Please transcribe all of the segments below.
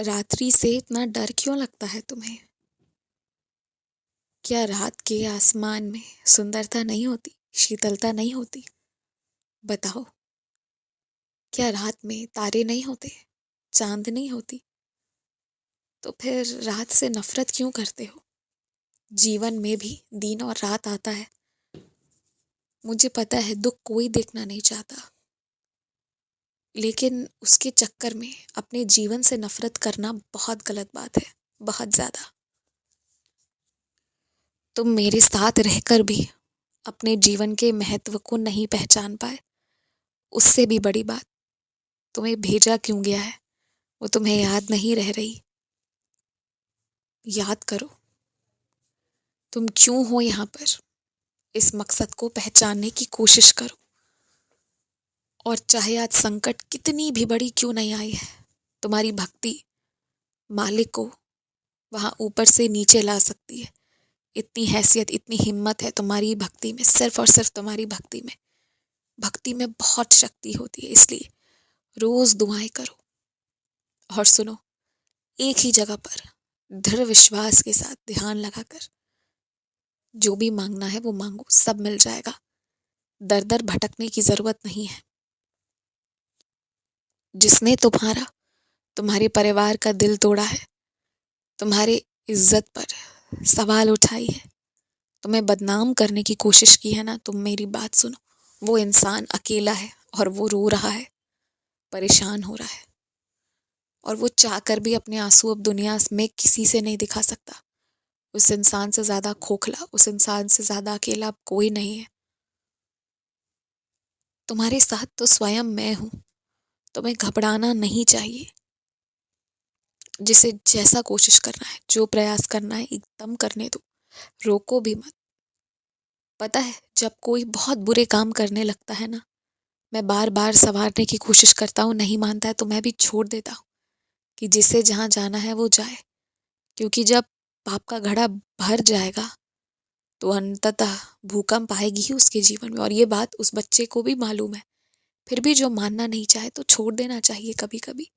रात्रि से इतना डर क्यों लगता है तुम्हें? क्या रात के आसमान में सुंदरता नहीं होती, शीतलता नहीं होती? बताओ, क्या रात में तारे नहीं होते, चांद नहीं होती? तो फिर रात से नफरत क्यों करते हो? जीवन में भी दिन और रात आता है। मुझे पता है दुख कोई देखना नहीं चाहता, लेकिन उसके चक्कर में अपने जीवन से नफरत करना बहुत गलत बात है, बहुत ज्यादा। तुम मेरे साथ रहकर भी अपने जीवन के महत्व को नहीं पहचान पाए। उससे भी बड़ी बात, तुम्हें भेजा क्यों गया है वो तुम्हें याद नहीं रह रही। याद करो, तुम क्यों हो यहाँ पर। इस मकसद को पहचानने की कोशिश करो। और चाहे आज संकट कितनी भी बड़ी क्यों नहीं आई है, तुम्हारी भक्ति मालिक को वहां ऊपर से नीचे ला सकती है। इतनी हैसियत, इतनी हिम्मत है तुम्हारी भक्ति में, सिर्फ और सिर्फ तुम्हारी भक्ति में। भक्ति में बहुत शक्ति होती है, इसलिए रोज दुआएं करो। और सुनो, एक ही जगह पर दृढ़ विश्वास के साथ ध्यान लगाकर जो भी मांगना है वो मांगो, सब मिल जाएगा। दर दर भटकने की जरूरत नहीं है। जिसने तुम्हारे परिवार का दिल तोड़ा है, तुम्हारे इज्जत पर सवाल उठाई है, तुम्हें बदनाम करने की कोशिश की है ना, तुम मेरी बात सुनो। वो इंसान अकेला है और वो रो रहा है, परेशान हो रहा है, और वो चाहकर भी अपने आंसू अब दुनिया में किसी से नहीं दिखा सकता। उस इंसान से ज्यादा खोखला, उस इंसान से ज्यादा अकेला अब कोई नहीं है। तुम्हारे साथ तो स्वयं मैं हूं। तुम्हें घबराना नहीं चाहिए। जिसे जैसा कोशिश करना है, जो प्रयास करना है, एकदम करने दो। रोको भी मत। पता है, जब कोई बहुत बुरे काम करने लगता है ना, मैं बार बार संवारने की कोशिश करता हूँ, नहीं मानता है तो मैं भी छोड़ देता हूँ कि जिसे जहां जाना है वो जाए। क्योंकि जब पाप का घड़ा भर जाएगा तो अंततः भूकंप आएगी ही उसके जीवन में, और ये बात उस बच्चे को भी मालूम है। फिर भी जो मानना नहीं चाहे तो छोड़ देना चाहिए कभी कभी।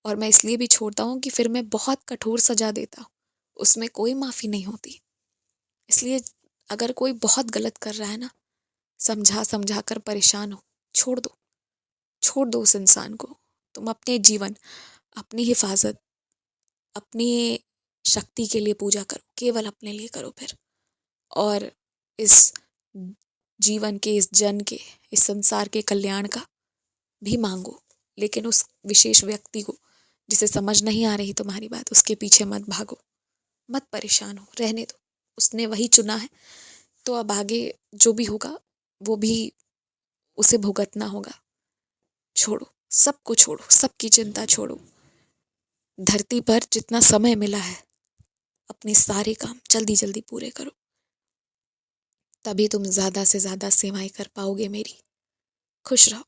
और मैं इसलिए भी छोड़ता हूँ कि फिर मैं बहुत कठोर सजा देता हूँ, उसमें कोई माफी नहीं होती। इसलिए अगर कोई बहुत गलत कर रहा है ना, समझा समझा कर परेशान हो, छोड़ दो। छोड़ दो उस इंसान को। तुम अपने जीवन, अपनी हिफाजत, अपनी शक्ति के लिए पूजा करो, केवल अपने लिए करो फिर। और इस जीवन के, इस जन के, इस संसार के कल्याण का भी मांगो। लेकिन उस विशेष व्यक्ति को जिसे समझ नहीं आ रही तुम्हारी बात, उसके पीछे मत भागो, मत परेशान हो, रहने दो। उसने वही चुना है, तो अब आगे जो भी होगा वो भी उसे भुगतना होगा। छोड़ो, सबको छोड़ो, सबकी चिंता छोड़ो। धरती पर जितना समय मिला है, अपने सारे काम जल्दी जल्दी पूरे करो। तभी तुम ज्यादा से ज्यादा सेवाएं कर पाओगे मेरी। खुश रहो।